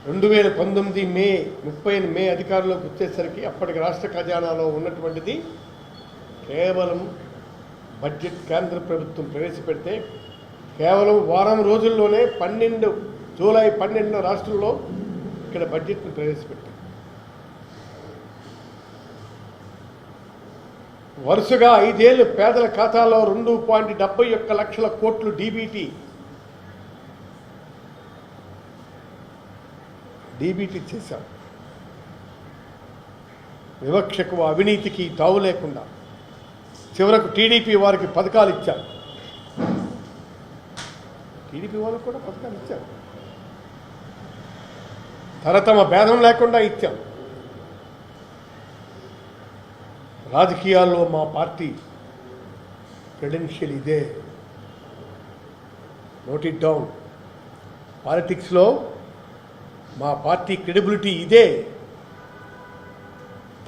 2019 మే 30 మే అధికారంలోకి వచ్చేసరికి అప్పటికి రాష్ట్ర ఖజానాలో ఉన్నటువంటిది కేవలం బడ్జెట్ కేంద్ర ప్రభుత్వం ప్రవేశపెడితే కేవలం వారం రోజుల్లోనే జూలై 12న రాష్ట్రంలో ఇక్కడ బడ్జెట్ను ప్రవేశపెట్టారు. వరుసగా 5 ఏళ్ళు పేదల ఖాతాలో 2.71 లక్షల కోట్లు డీబీటీ చేశాం. వివక్షకు అవినీతికి తావు లేకుండా చివరకు టీడీపీ వారికి పథకాలు ఇచ్చారు. టీడీపీ వాళ్ళకు కూడా పథకాలు ఇచ్చారు. తరతమ భేదం లేకుండా ఇచ్చాం. రాజకీయాల్లో మా పార్టీ క్రెడెన్షియల్ ఇదే. Note it down. పాలిటిక్స్లో మా పార్టీ క్రెడిబిలిటీ ఇదే.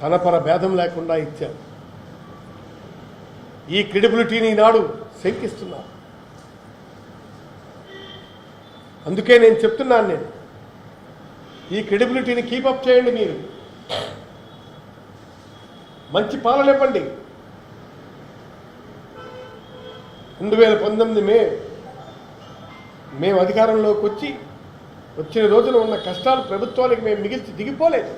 తనపర భేదం లేకుండా ఇచ్చాం. ఈ క్రెడిబిలిటీని నాడు శంకిస్తున్నారు. అందుకే నేను చెప్తున్నాను, ఈ క్రెడిబిలిటీని కీపప్ చేయండి. మీరు మంచి పాలన ఇవ్వండి. 2019 మేము అధికారంలోకి వచ్చిన రోజున ఉన్న కష్టాలు ప్రభుత్వానికి మేము మిగిల్చి దిగిపోలేదు.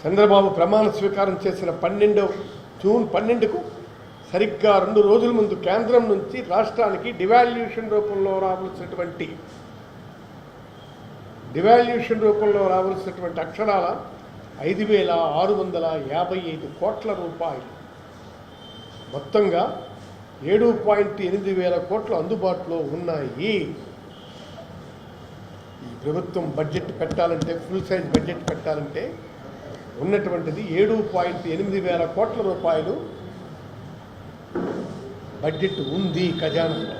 చంద్రబాబు ప్రమాణ స్వీకారం చేసిన జూన్ 12కు సరిగ్గా 2 రోజుల ముందు కేంద్రం నుంచి రాష్ట్రానికి డివాల్యూషన్ రూపంలో రావాల్సినటువంటి అక్షరాల 5,655 కోట్ల రూపాయలు, మొత్తంగా 7.8 వేల కోట్లు అందుబాటులో ఉన్నాయి. ఈ ప్రభుత్వం బడ్జెట్ పెట్టాలంటే, ఫుల్ సైజ్ బడ్జెట్ పెట్టాలంటే ఉన్నటువంటిది 7.8 వేల కోట్ల రూపాయలు బడ్జెట్ ఉంది ఖజానాలో.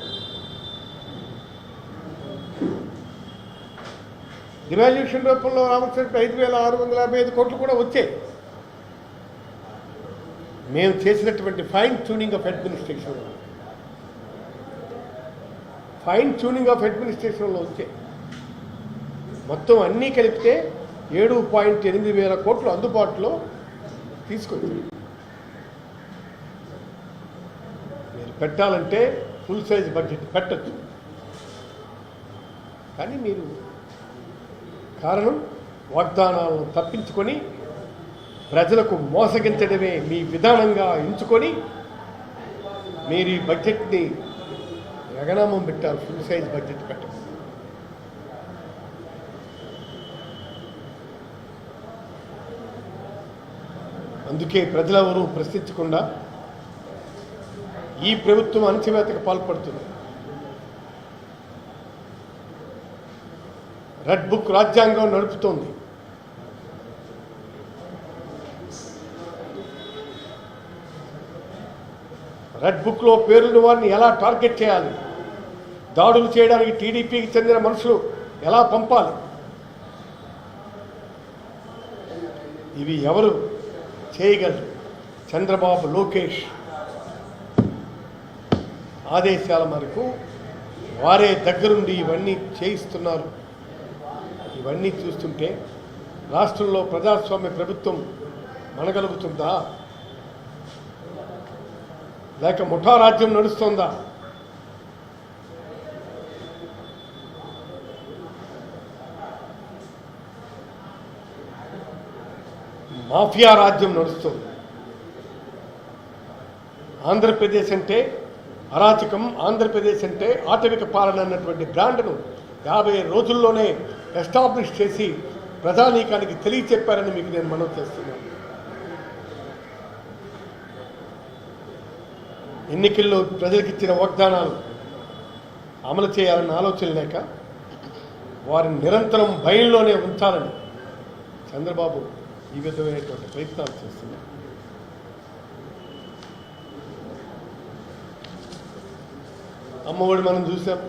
డివాల్యూషన్ రూపంలో రావాల్సిన 5,655 కోట్లు కూడా వచ్చాయి. మేము చేసినటువంటి ఫైన్ ట్యూనింగ్ ఆఫ్ అడ్మినిస్ట్రేషన్లో వచ్చాయి. మొత్తం అన్నీ కలిపితే 7.8 వేల కోట్లు అందుబాటులో తీసుకొచ్చారు. మీరు పెట్టాలంటే ఫుల్ సైజ్ బడ్జెట్ పెట్టచ్చు. కానీ మీరు కారణం వాగ్దానాలను తప్పించుకొని ప్రజలకు మోసగించడమే మీ విధానంగా ఎంచుకొని మీరు ఈ బడ్జెట్ని ఎగనామం పెట్టారు. ఫుల్ సైజ్ బడ్జెట్ పెట్టారు. అందుకే ప్రజలెవరూ ప్రశ్నించకుండా ఈ ప్రభుత్వం అణచివేతకు పాల్పడుతుంది. రెడ్ బుక్ రాజ్యాంగం నడుపుతోంది. రెడ్ బుక్లో పేరున్న వారిని ఎలా టార్గెట్ చేయాలి, దాడులు చేయడానికి టీడీపీకి చెందిన మనుషులు ఎలా పంపాలి, ఇవి ఎవరు చేయగలరు? చంద్రబాబు, లోకేష్ ఆదేశాల మేరకు వారే దగ్గరుండి ఇవన్నీ చేయిస్తున్నారు. ఇవన్నీ చూస్తుంటే రాష్ట్రంలో ప్రజాస్వామ్య ప్రభుత్వం మనగలుగుతుందా, లేక ముఠా రాజ్యం నడుస్తుందా? మాఫియా రాజ్యం నడుస్తుంది. ఆంధ్రప్రదేశ్ అంటే అరాచకం, ఆంధ్రప్రదేశ్ అంటే ఆటవిక పాలన అన్నటువంటి బ్రాండ్ను 50 రోజుల్లోనే ఎస్టాబ్లిష్ చేసి ప్రజానీకానికి తెలియచెప్పారని మీకు నేను మనవి చేస్తున్నాను. ఎన్నికల్లో ప్రజలకు ఇచ్చిన వాగ్దానాలు అమలు చేయాలన్న ఆలోచన లేక వారిని నిరంతరం భయంలోనే ఉంచాలని చంద్రబాబు ఈ విధమైనటువంటి ప్రయత్నాలు చేస్తున్నారు. అమ్మఒడి మనం చూసాం.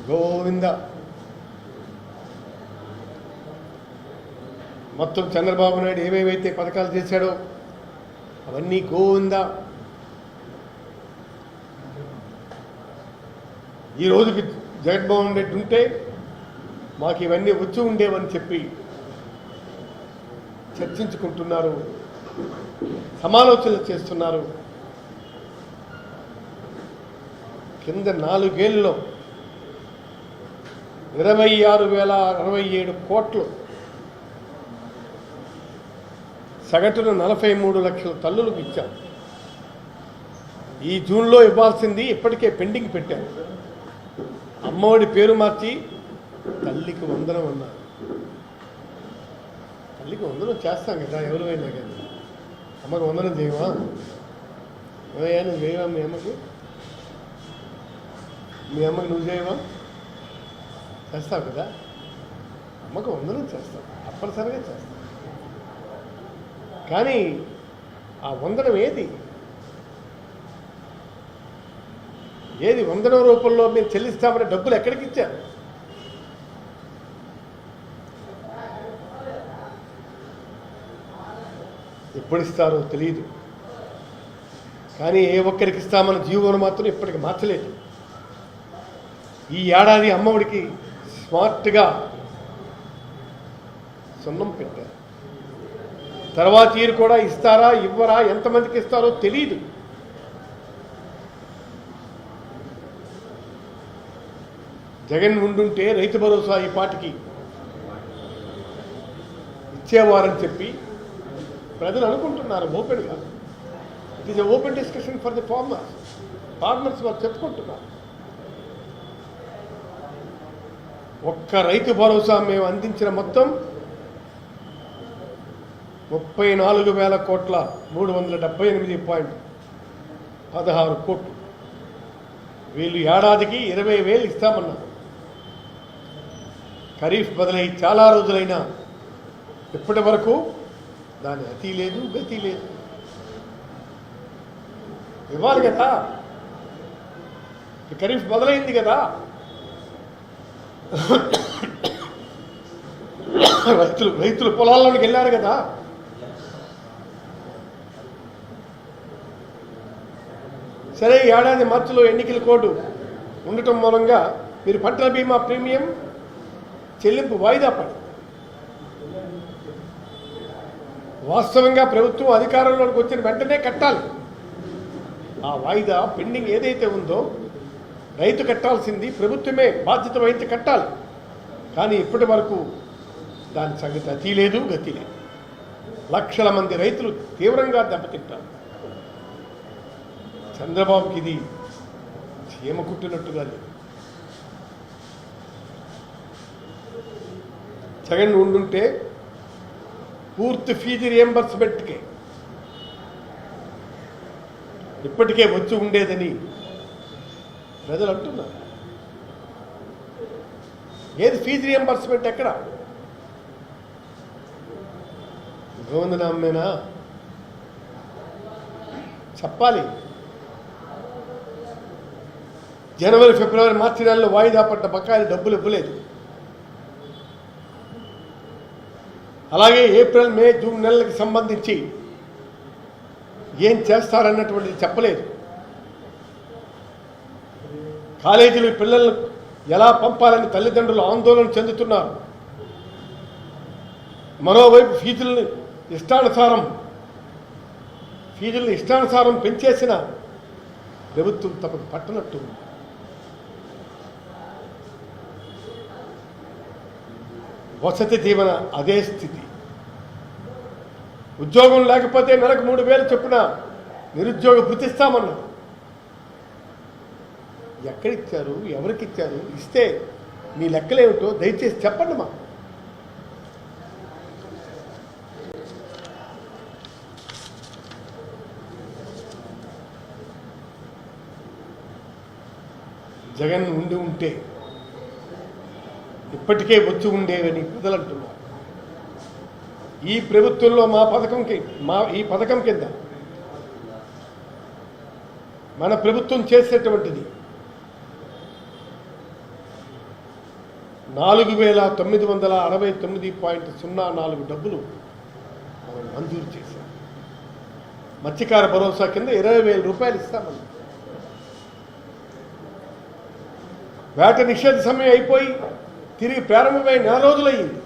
గోవింద మొత్తం చంద్రబాబు నాయుడు ఏమేమైతే పథకాలు చేశాడో అవన్నీ గోవింద. ఈ రోజుకి జగన్మోహన్ రెడ్డి ఉంటే మాకు ఇవన్నీ వచ్చి ఉండేవని చెప్పి చర్చించుకుంటున్నారు, సమాలోచనలు చేస్తున్నారు. కింద 4 ఏళ్ళలో 26,067 కోట్లు, సగటున 43 లక్షల తల్లులకు ఇచ్చాం. ఈ జూన్లో ఇవ్వాల్సింది ఇప్పటికే పెండింగ్ పెట్టారు. అమ్మఒడి పేరు మార్చి తల్లికి వందనం అన్నారు. తల్లికి వందనం చేస్తాం కదా ఎవరైనా కానీ. అమ్మకి వందనం చేయవా? ఏమయ్యా నువ్వు చేయవా? మీ అమ్మకి నువ్వు చేయవా? చేస్తావు కదా. అమ్మకు వందనం చేస్తాం, తప్పనిసరిగా చేస్తాం. కానీ ఆ వందనం ఏది వందనం రూపంలో మీరు చెల్లిస్తామనే డబ్బులు ఎక్కడికి ఇచ్చారు? ఎప్పుడు ఇస్తారో తెలియదు. కానీ ఏ ఒక్కరికి ఇస్తామన్న జీవోను మాత్రం ఇప్పటికి మార్చలేదు. ఈ ఏడాది అమ్మఒడికి స్మార్ట్గా సున్నం పెట్టారు. తర్వాత ఈరు కూడా ఇస్తారా ఇవ్వరా, ఎంతమందికి ఇస్తారో తెలియదు. జగన్ ఉండుంటే రైతు భరోసా ఈ పాటికి ఇచ్చేవారని చెప్పి ప్రజలు అనుకుంటున్నారు ఓపెన్గా. It is a open discussion for the farmers వారు చెప్పుకుంటున్నారు. ఒక్క రైతు భరోసా మేము అందించిన మొత్తం 34,000 కోట్ల 378.16 కోట్లు. వీళ్ళు ఏడాదికి 20,000 ఇస్తామన్నారు. ఖరీఫ్ బదులై చాలా రోజులైనా ఇప్పటి వరకు దాని అతి లేదు గతి లేదు. ఇవ్వాలి కదా, ఖరీఫ్ మొదలైంది కదా. రైతులు పొలాల్లోకి వెళ్ళారు కదా. సరే, ఏడాది మార్చిలో ఎన్నికల కోడ్ ఉండటం మూలంగా మీరు పంటల బీమా ప్రీమియం చెల్లింపు వాయిదా పడి, వాస్తవంగా ప్రభుత్వం అధికారంలోకి వచ్చిన వెంటనే కట్టాలి. ఆ వాయిదా పెండింగ్ ఏదైతే ఉందో రైతు కట్టాల్సింది ప్రభుత్వమే బాధ్యత వహించి కట్టాలి. కానీ ఇప్పటి వరకు దాని సంగతి అతి లేదు గతి లేదు. లక్షల మంది రైతులు తీవ్రంగా దెబ్బతింటారు. చంద్రబాబుకి ఇది చీమ కుట్టినట్టుగా లేదు. జగన్ ఉండుంటే పూర్తి ఫీజు రియంబర్స్మెంట్కి ఇప్పటికే వచ్చి ఉండేదని ప్రజలు అంటున్నారు. ఏది ఫీజు రియంబర్స్మెంట్? ఎక్కడ? గోవిందనామేనా చెప్పాలి. జనవరి, ఫిబ్రవరి, మార్చి నెలలో వాయిదా పడ్డ బకాయిలు డబ్బులు ఇవ్వలేదు. అలాగే ఏప్రిల్, మే, జూన్ నెలలకు సంబంధించి ఏం చేస్తారన్నటువంటిది చెప్పలేదు. కాలేజీలు పిల్లలను ఎలా పంపాలని తల్లిదండ్రులు ఆందోళన చెందుతున్నారు. మరోవైపు ఫీజుల్ని ఇష్టానుసారం పెంచేసిన ప్రభుత్వం తమకు పట్టనట్టు. వసతి దీవెన అదే స్థితి. ఉద్యోగం లేకపోతే నెలకు 3,000 చొప్పున నిరుద్యోగ భృతిస్తామన్నారు. ఎక్కడిచ్చారు? ఎవరికిచ్చారు? ఇస్తే మీ లెక్కలేమిటో దయచేసి చెప్పండి. మా జగన్ ఉంటే ఇప్పటికే వచ్చి ఉండేవని ప్రజలు అంటున్నారు. ఈ ప్రభుత్వంలో ఈ పథకం కింద మన ప్రభుత్వం చేసేటువంటిది 4,969.04 డబ్బులు మంజూరు చేశారు. మత్స్యకార భరోసా కింద 20,000 రూపాయలు ఇస్తామని. వేట నిషేధ సమయం అయిపోయి తిరిగి ప్రారంభమై 4 రోజులయ్యింది.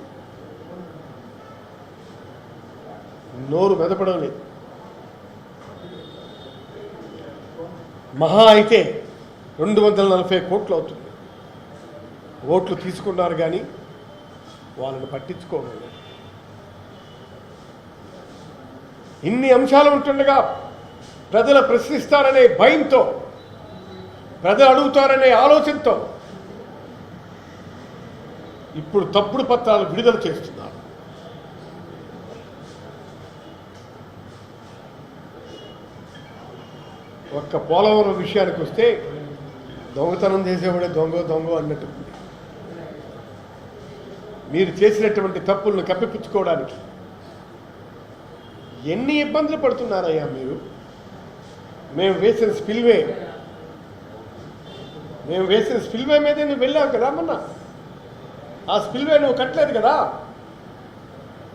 నోరు మెదపడం లేదు. మహా అయితే 240 కోట్లు అవుతుంది. ఓట్లు తీసుకున్నారు కానీ వాళ్ళని పట్టించుకోలేదు. ఇన్ని అంశాలు ఉంటుండగా ప్రజలు ప్రశ్నిస్తారనే భయంతో, ప్రజలు అడుగుతారనే ఆలోచనతో ఇప్పుడు తప్పుడు పత్రాలు విడుదల చేస్తున్నారు. ఒక్క పోలవరం విషయానికి వస్తే దొంగతనం చేసేవాడే దొంగ అన్నట్టు మీరు చేసినటువంటి తప్పులను కప్పిపుచ్చుకోవడానికి ఎన్ని ఇబ్బందులు పడుతున్నారయ్యా మీరు. మేము వేసిన స్పిల్వే మీద నువ్వు వెళ్ళావు కదా మొన్న. ఆ స్పిల్వే నువ్వు కట్టలేదు కదా.